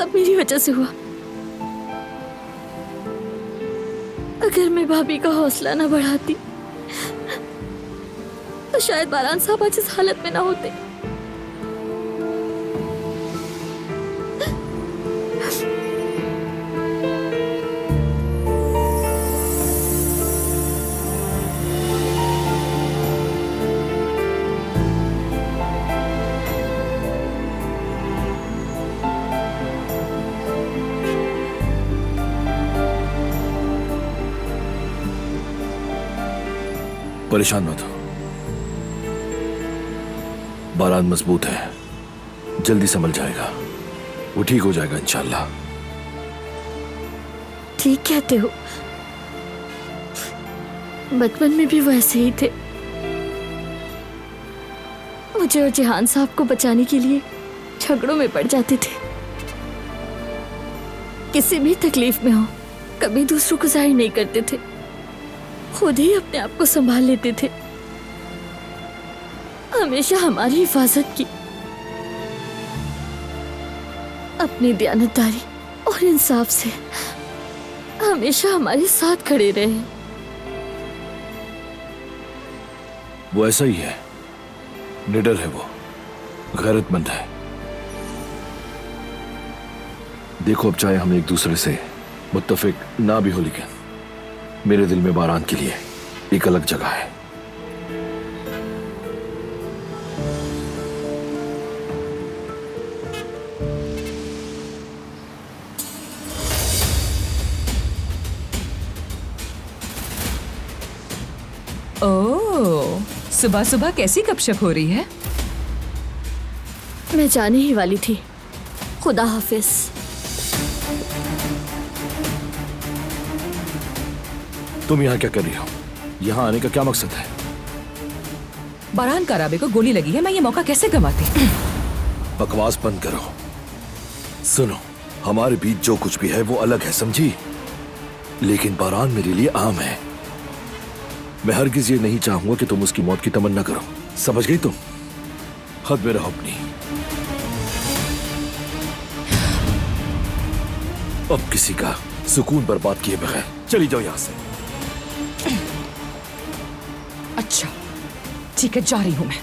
सब मेरी वजह से हुआ। अगर मैं भाभी का हौसला न बढ़ाती तो शायद बारान साहब आज इस हालत में ना होते। परेशान मत हो, बारान मजबूत है, जल्दी संभल जाएगा, वो ठीक हो जाएगा इंशाल्लाह। ठीक कहते हो, बचपन में भी वो ऐसे ही थे। मुझे और जिहान साहब को बचाने के लिए झगड़ों में पड़ जाते थे। किसी भी तकलीफ में हो कभी दूसरों को जाहिर नहीं करते थे, खुद ही अपने आप को संभाल लेते थे। हमेशा हमारी हिफाजत की, अपनी दयानतदारी और इंसाफ से हमेशा हमारे साथ खड़े रहे। वो ऐसा ही है, निडर है, वो गैरतमंद है। देखो, अब चाहे हम एक दूसरे से मुत्तफिक ना भी हो, लेकिन मेरे दिल में बारान के लिए एक अलग जगह है। ओह, सुबह सुबह कैसी गपशप हो रही है? मैं जाने ही वाली थी। खुदा हाफिज। तुम यहाँ क्या कर रही हो? यहाँ आने का क्या मकसद है? बारान कराबे को गोली लगी है, मैं ये मौका कैसे गंवाती? बकवास बंद करो। सुनो, हमारे बीच जो कुछ भी है वो अलग है, समझी? लेकिन बारान मेरे लिए आम है। मैं हरगिज ये नहीं चाहूंगा कि तुम उसकी मौत की तमन्ना करो, समझ गई तुम? हद में रहो अपनी। अब किसी का सुकून बर्बाद किए बगैर चली जाओ यहां से। अच्छा, ठीक है, जा रही हूं मैं।